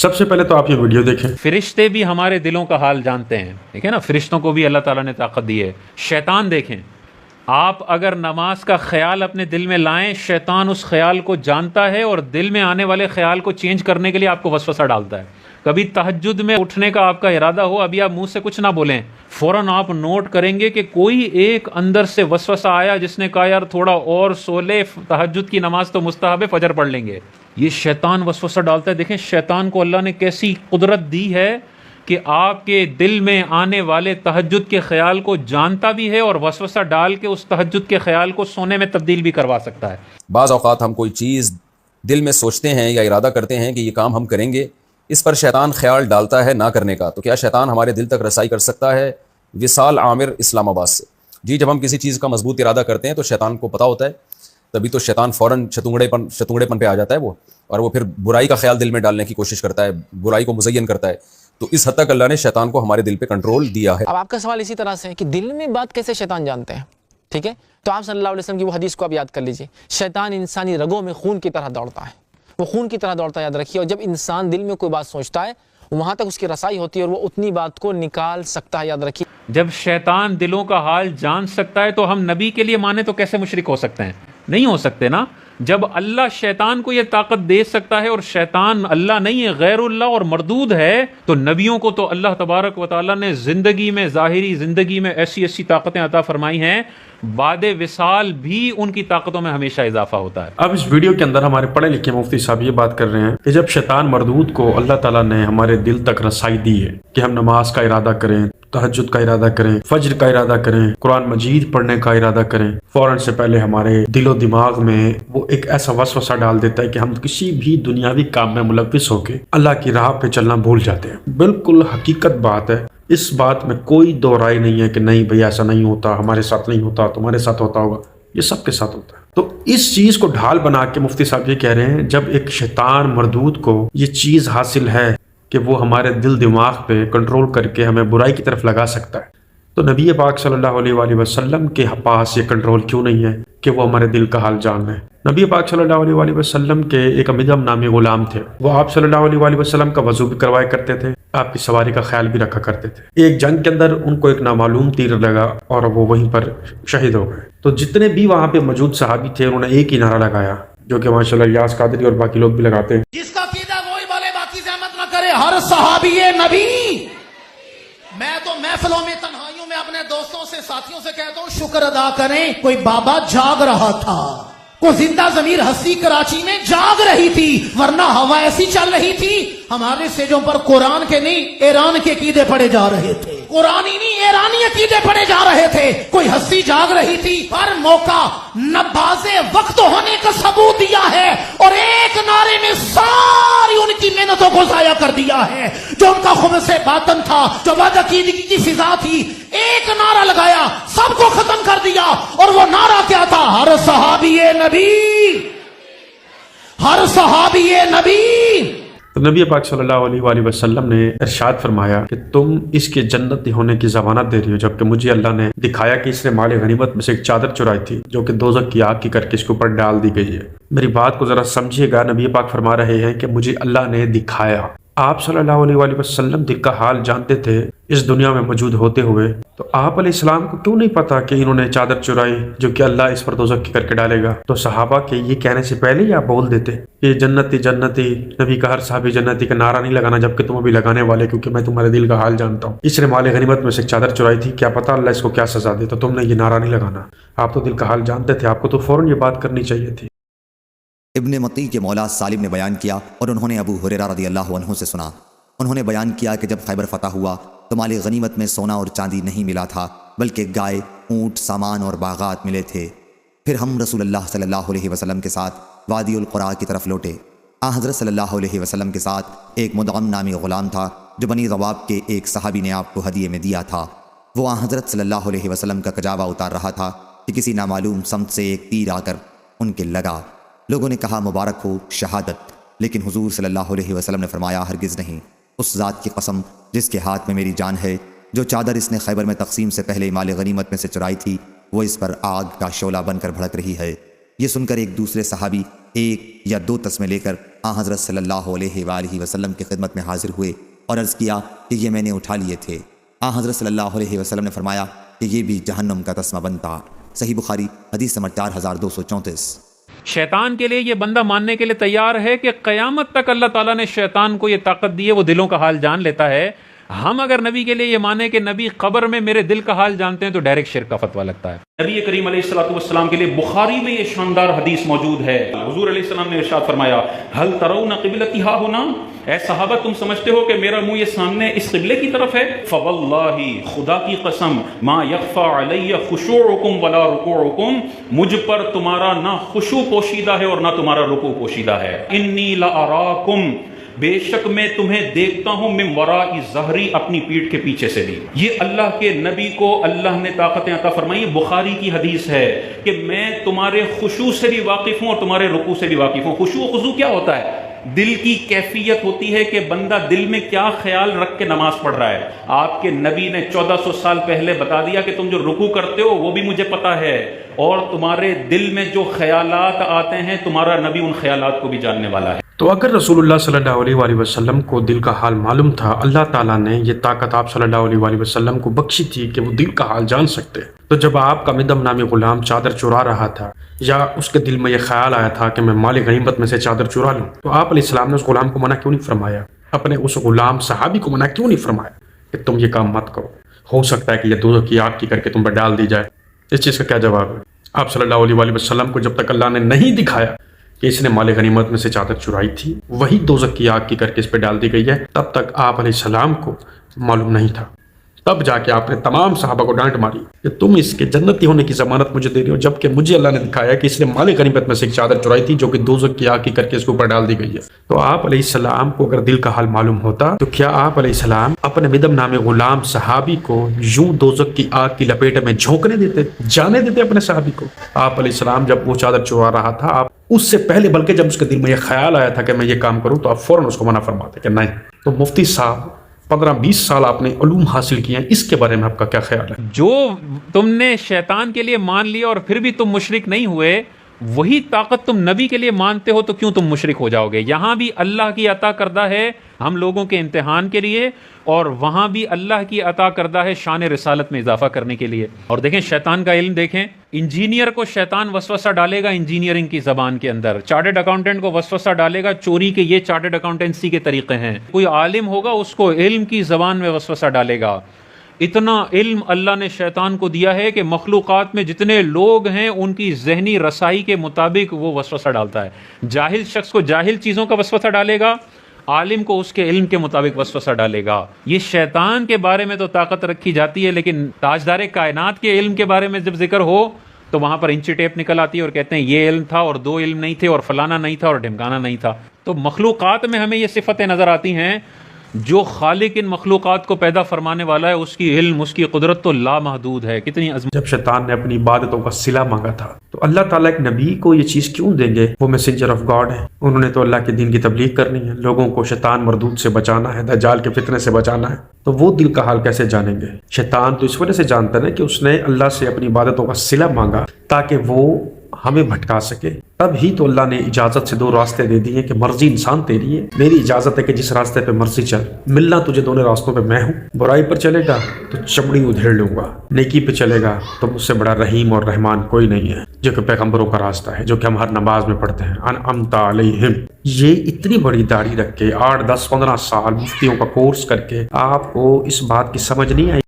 سب سے پہلے تو آپ یہ ویڈیو دیکھیں۔ فرشتے بھی ہمارے دلوں کا حال جانتے ہیں، ٹھیک ہے نا، فرشتوں کو بھی اللہ تعالیٰ نے طاقت دی ہے۔ شیطان دیکھیں، آپ اگر نماز کا خیال اپنے دل میں لائیں، شیطان اس خیال کو جانتا ہے اور دل میں آنے والے خیال کو چینج کرنے کے لیے آپ کو وسوسہ ڈالتا ہے۔ کبھی تہجد میں اٹھنے کا آپ کا ارادہ ہو، ابھی آپ منہ سے کچھ نہ بولیں، فوراً آپ نوٹ کریں گے کہ کوئی ایک اندر سے وسوسہ آیا جس نے کہا یار تھوڑا اور سو لے، تہجد کی نماز تو مستحب ہے، فجر پڑھ لیں گے۔ یہ شیطان وسوسہ ڈالتا ہے۔ دیکھیں شیطان کو اللہ نے کیسی قدرت دی ہے کہ آپ کے دل میں آنے والے تہجد کے خیال کو جانتا بھی ہے اور وسوسہ ڈال کے اس تہجد کے خیال کو سونے میں تبدیل بھی کروا سکتا ہے۔ بعض اوقات ہم کوئی چیز دل میں سوچتے ہیں یا ارادہ کرتے ہیں کہ یہ کام ہم کریں گے، اس پر شیطان خیال ڈالتا ہے نہ کرنے کا، تو کیا شیطان ہمارے دل تک رسائی کر سکتا ہے؟ وصال عامر اسلام آباد سے۔ جی، جب ہم کسی چیز کا مضبوط ارادہ کرتے ہیں تو شیطان کو پتہ ہوتا ہے، تبھی تو شیطان فوراً شتونگڑے پن پہ آ جاتا ہے اور وہ پھر برائی کا خیال دل میں ڈالنے کی کوشش کرتا ہے، برائی کو مزین کرتا ہے۔ تو اس حد تک اللہ نے شیطان کو ہمارے دل پہ کنٹرول دیا ہے۔ اب آپ کا سوال اسی طرح سے ہے کہ دل میں بات کیسے شیطان جانتے ہیں، ٹھیک ہے؟ تو آپ صلی اللہ علیہ وسلم کی وہ حدیث کو آپ یاد کر لیجئے، شیطان انسانی رگوں میں خون کی طرح دوڑتا ہے، وہ خون کی طرح دوڑتا ہے، یاد رکھیے۔ اور جب انسان دل میں کوئی بات سوچتا ہے وہاں تک اس کی رسائی ہوتی ہے اور وہ اتنی بات کو نکال سکتا ہے، یاد رکھیے۔ جب شیطان دلوں کا حال جان سکتا ہے تو ہم نبی کے لیے مانے تو کیسے مشرک ہو سکتے ہیں؟ نہیں ہو سکتے نا۔ جب اللہ شیطان کو یہ طاقت دے سکتا ہے اور شیطان اللہ نہیں ہے، غیر اللہ اور مردود ہے، تو نبیوں کو تو اللہ تبارک و تعالیٰ نے زندگی میں، ظاہری زندگی میں ایسی ایسی طاقتیں عطا فرمائی ہیں، بعد وصال بھی ان کی طاقتوں میں ہمیشہ اضافہ ہوتا ہے۔ اب اس ویڈیو کے اندر ہمارے پڑھے لکھے مفتی صاحب یہ بات کر رہے ہیں کہ جب شیطان مردود کو اللہ تعالیٰ نے ہمارے دل تک رسائی دی ہے کہ ہم نماز کا ارادہ کریں، تہجد کا ارادہ کریں، فجر کا ارادہ کریں، قرآن مجید پڑھنے کا ارادہ کریں، فوراً سے پہلے ہمارے دل و دماغ میں وہ ایک ایسا وسوسہ ڈال دیتا ہے کہ ہم کسی بھی دنیاوی کام میں ملوث ہو کے اللہ کی راہ پہ چلنا بھول جاتے ہیں۔ بالکل حقیقت بات ہے، اس بات میں کوئی دو رائے نہیں ہے کہ نہیں بھئی ایسا نہیں ہوتا، ہمارے ساتھ نہیں ہوتا، تمہارے ساتھ ہوتا ہوگا، یہ سب کے ساتھ ہوتا ہے۔ تو اس چیز کو ڈھال بنا کے مفتی صاحب یہ کہہ رہے ہیں جب ایک شیطان مردود کو یہ چیز حاصل ہے کہ وہ ہمارے دل دماغ پہ کنٹرول کر کے ہمیں برائی کی طرف لگا سکتا ہے، تو نبی پاک صلی اللہ علیہ وآلہ وسلم کے پاس یہ کنٹرول کیوں نہیں ہے کہ وہ ہمارے دل کا حال جان لیں؟ نبی پاک صلی اللہ علیہ وآلہ وسلم کے ایک مدھم نامی غلام تھے، وہ آپ صلی اللہ علیہ وآلہ وسلم کا وضو بھی کروایا کرتے تھے، آپ کی سواری کا خیال بھی رکھا کرتے تھے۔ ایک جنگ کے اندر ان کو ایک نامعلوم تیر لگا اور وہ وہیں پر شہید ہو گئے۔ تو جتنے بھی وہاں پہ موجود صحابی تھے انہوں نے ایک ہی نعرہ لگایا، جو کہ ماشاءاللہ ریاض قادری اور باقی لوگ بھی لگاتے ہیں، جس کا عقیدہ وہی بولے، باقی زحمت نہ کرے، ہر صحابی نبی۔ میں تو محفلوں میں، تنہائیوں میں اپنے دوستوں سے، ساتھیوں سے کہتا ہوں شکر ادا کریں، کوئی بابا جاگ رہا تھا، کوئی زندہ ضمیر ہستی کراچی میں جاگ رہی تھی، ورنہ ہوا ایسی چل رہی تھی ہمارے سیجوں پر قرآن کے نہیں ایران کے عقیدے پڑے جا رہے تھے، قرآنی نہیں ایرانی عقیدے پڑے جا رہے تھے۔ کوئی ہستی جاگ رہی تھی، ہر موقع نباز وقت ہونے کا ثبوت دیا ہے اور ایک نعرے میں ساری ان کی محنتوں کو ضائع کر دیا ہے۔ جو ان کا خبث باطن تھا، جو بدعقیدگی کی فضا تھی، ایک نعرہ لگایا، سب کو ختم کر دیا، اور وہ نعرہ کیا تھا؟ ہر صحابی نبی، ہر صحابی نبی۔ تو نبی پاک صلی اللہ علیہ وآلہ وسلم نے ارشاد فرمایا کہ تم اس کے جنتی ہونے کی ضمانت دے رہی ہو، جبکہ مجھے اللہ نے دکھایا کہ اس نے مال غنیمت میں سے ایک چادر چرائی تھی جو کہ دوزخ کی آگ کی کر کے اس کے اوپر ڈال دی گئی ہے۔ میری بات کو ذرا سمجھیے گا، نبی پاک فرما رہے ہیں کہ مجھے اللہ نے دکھایا۔ آپ صلی اللہ علیہ وآلہ وسلم دل کا حال جانتے تھے اس دنیا میں موجود ہوتے ہوئے، تو آپ علیہ السلام کو کیوں نہیں پتا کہ انہوں نے چادر چرائی جو کہ اللہ اس پر دوزخ کی کر کے ڈالے گا؟ تو صحابہ کے یہ کہنے سے پہلے ہی آپ بول دیتے یہ جنتی جنتی، نبی کا ہر صحابی جنتی کا نعرہ نہیں لگانا، جبکہ تم بھی لگانے والے، کیونکہ میں تمہارے دل کا حال جانتا ہوں۔ اس نے مال غنیمت میں سے ایک چادر چرائی تھی، کیا پتا اللہ اس کو کیا سزا دے، تو تم نے یہ نعرہ نہیں لگانا۔ آپ تو دل کا حال جانتے تھے، آپ کو تو فوراً یہ بات کرنی چاہیے تھی۔ ابن مطی کے مولا سالم نے بیان کیا اور انہوں نے ابو ہریرہ رضی اللہ عنہ سے سنا، انہوں نے بیان کیا کہ جب خیبر فتح ہوا تو مال غنیمت میں سونا اور چاندی نہیں ملا تھا، بلکہ گائے، اونٹ، سامان اور باغات ملے تھے۔ پھر ہم رسول اللہ صلی اللہ علیہ وسلم کے ساتھ وادی القرا کی طرف لوٹے۔ حضرت صلی اللہ علیہ وسلم کے ساتھ ایک مدغم نامی غلام تھا جو بنی ضواب کے ایک صحابی نے آپ کو ہدیے میں دیا تھا۔ وہ حضرت صلی اللہ علیہ وسلم کا کجاوا اتار رہا تھا کہ کسی نامعلوم سمت سے ایک تیر آ کر ان کے لگا۔ لوگوں نے کہا مبارک ہو شہادت، لیکن حضور صلی اللہ علیہ وسلم نے فرمایا ہرگز نہیں، اس ذات کی قسم جس کے ہاتھ میں میری جان ہے، جو چادر اس نے خیبر میں تقسیم سے پہلے مال غنیمت میں سے چرائی تھی وہ اس پر آگ کا شعلہ بن کر بھڑک رہی ہے۔ یہ سن کر ایک دوسرے صحابی ایک یا دو تسمے لے کر حضرت صلی اللہ علیہ وآلہ وسلم کی خدمت میں حاضر ہوئے اور عرض کیا کہ یہ میں نے اٹھا لیے تھے۔ حضرت صلی اللہ علیہ وسلم نے فرمایا کہ یہ بھی جہنم کا تسمہ بنتا۔ صحیح بخاری حدیث نمبر 4234۔ شیطان کے لیے یہ بندہ ماننے کے لیے تیار ہے کہ قیامت تک اللہ تعالیٰ نے شیطان کو یہ طاقت دی ہے، وہ دلوں کا حال جان لیتا ہے۔ ہم اگر نبی کے لیے یہ مانیں کہ نبی قبر میں میرے دل کا حال جانتے ہیں تو ڈائریکٹ شرک کا فتویٰ لگتا ہے۔ نبی کریم علیہ الصلوۃ والسلام کے لیے بخاری میں یہ شاندار حدیث موجود ہے۔ حضور علیہ السلام نے ارشاد فرمایا، هل ترون قبلتی ها هنا، اے صحابہ تم سمجھتے ہو کہ میرا منہ یہ سامنے اس قبلے کی طرف ہے؟ فواللہ، خدا کی قسم، ما یخفی علی خشوعکم ولا رکوعکم، مجھ پر تمہارا نہ خشوع پوشیدہ ہے اور نہ تمہارا رکوع پوشیدہ ہے۔ انی لاراکم، بے شک میں تمہیں دیکھتا ہوں، من وراء ظہری، اپنی پیٹھ کے پیچھے سے بھی۔ یہ اللہ کے نبی کو اللہ نے طاقتیں عطا فرمائی۔ بخاری کی حدیث ہے کہ میں تمہارے خشوع سے بھی واقف ہوں اور تمہارے رکوع سے بھی واقف ہوں۔ خشوع و خضوع کیا ہوتا ہے؟ دل کی کیفیت ہوتی ہے کہ بندہ دل میں کیا خیال رکھ کے نماز پڑھ رہا ہے۔ آپ کے نبی نے 1400 سال پہلے بتا دیا کہ تم جو رکوع کرتے ہو وہ بھی مجھے پتا ہے، اور تمہارے دل میں جو خیالات آتے ہیں تمہارا نبی ان خیالات کو بھی جاننے والا ہے۔ تو اگر رسول اللہ صلی اللہ علیہ وآلہ وسلم کو دل کا حال معلوم تھا، اللہ تعالیٰ نے یہ طاقت آپ صلی اللہ علیہ وآلہ وسلم کو بخشی تھی کہ وہ دل کا حال جان سکتے، تو جب آپ کا مدم نامی غلام چادر چرا رہا تھا یا اس کے دل میں یہ خیال آیا تھا کہ میں مال غنیمت میں سے چادر چرا لوں، تو آپ علیہ السلام نے اس غلام کو منع کیوں نہیں فرمایا؟ اپنے اس غلام صحابی کو منع کیوں نہیں فرمایا کہ تم یہ کام مت کرو، ہو سکتا ہے کہ یہ دوزخ کی آگ کی کر کے تم پر ڈال دی جائے؟ اس چیز کا کیا جواب ہے؟ آپ صلی اللہ علیہ وآلہ وسلم کو جب تک اللہ نے نہیں دکھایا کہ اس نے مال غنیمت میں سے چادر چرائی تھی، وہی دوزخ کی آگ کی کر کے اس پہ ڈال دی گئی ہے، تب تک آپ علیہ السلام کو معلوم نہیں تھا۔ تب جا کے آپ نے تمام صحابہ کو ڈانٹ ماری کہ تم اس کے جنتی ہونے کی ضمانت مجھے دے رہے ہو، جبکہ مجھے اللہ نے دکھایا کہ اس نے مال غنیمت میں سے ایک چادر چرائی تھی جو کہ دوزخ کی آگ کی کر کے اس کے اوپر ڈال دی گئی ہے۔ تو آپ علیہ السلام کو اگر دل کا حال معلوم ہوتا تو کیا آپ علیہ السلام اپنے مدم نام غلام صحابی کو یوں دوزخ کی آگ کی لپیٹ میں جھونکنے دیتے، جانے دیتے اپنے صحابی کو؟ آپ علیہ السلام جب وہ چادر چرا رہا تھا، آپ اس سے پہلے بلکہ جب اس کے دل میں یہ خیال آیا تھا کہ میں یہ کام کروں، تو آپ فوراً اس کو منع فرماتے کہ نہیں۔ تو مفتی صاحب 15-20 سال آپ نے علوم حاصل کیے ہیں، اس کے بارے میں آپ کا کیا خیال ہے؟ جو تم نے شیطان کے لیے مان لیا اور پھر بھی تم مشرک نہیں ہوئے، وہی طاقت تم نبی کے لیے مانتے ہو تو کیوں تم مشرک ہو جاؤ گے؟ یہاں بھی اللہ کی عطا کردہ ہے ہم لوگوں کے امتحان کے لیے، اور وہاں بھی اللہ کی عطا کردہ ہے شان رسالت میں اضافہ کرنے کے لیے۔ اور دیکھیں شیطان کا علم، دیکھیں انجینئر کو شیطان وسوسہ ڈالے گا انجینئرنگ کی زبان کے اندر، چارٹرڈ اکاؤنٹنٹ کو وسوسہ ڈالے گا چوری کے یہ چارٹرڈ اکاؤنٹنسی کے طریقے ہیں، کوئی عالم ہوگا اس کو علم کی زبان میں وسوسہ ڈالے گا۔ اتنا علم اللہ نے شیطان کو دیا ہے کہ مخلوقات میں جتنے لوگ ہیں ان کی ذہنی رسائی کے مطابق وہ وسوسہ ڈالتا ہے۔ جاہل شخص کو جاہل چیزوں کا وسوسہ ڈالے گا، عالم کو اس کے علم کے مطابق وسوسہ ڈالے گا۔ یہ شیطان کے بارے میں تو طاقت رکھی جاتی ہے، لیکن تاجدار کائنات کے علم کے بارے میں جب ذکر ہو تو وہاں پر انچی ٹیپ نکل آتی ہے اور کہتے ہیں یہ علم تھا اور دو علم نہیں تھے اور فلانا نہیں تھا اور ڈھمکانا نہیں تھا۔ تو مخلوقات میں ہمیں یہ صفتیں نظر آتی ہیں، جو خالق ان مخلوقات کو پیدا فرمانے والا ہے اس کی علم، اس کی قدرت تو لامحدود ہے۔ کتنی عظمت۔ جب شیطان نے اپنی عبادتوں کا صلہ مانگا تھا تو اللہ تعالیٰ ایک نبی کو یہ چیز کیوں دیں گے؟ وہ میسنجر آف گاڈ ہیں، انہوں نے تو اللہ کے دین کی تبلیغ کرنی ہے، لوگوں کو شیطان مردود سے بچانا ہے، دجال کے فتنے سے بچانا ہے، تو وہ دل کا حال کیسے جانیں گے؟ شیطان تو اس وجہ سے جانتا ہے کہ اس نے اللہ سے اپنی عبادتوں کا صلہ مانگا تاکہ وہ ہمیں بھٹکا سکے۔ تب ہی تو اللہ نے اجازت سے دو راستے دے دیے کہ مرضی انسان تیری ہے، میری اجازت ہے کہ جس راستے پہ مرضی چل، ملنا تجھے دونوں راستوں پہ میں ہوں۔ برائی پر چلے گا تو چمڑی ادھیڑ لوں گا، نیکی پہ چلے گا تو مجھ سے بڑا رحیم اور رحمان کوئی نہیں ہے، جو کہ پیغمبروں کا راستہ ہے، جو کہ ہم ہر نماز میں پڑھتے ہیں، انعمت علیہم۔ یہ اتنی بڑی داڑھی رکھ کے 8 10 15 سال مفتیوں کا کورس کر کے آپ کو اس بات کی سمجھ نہیں آئی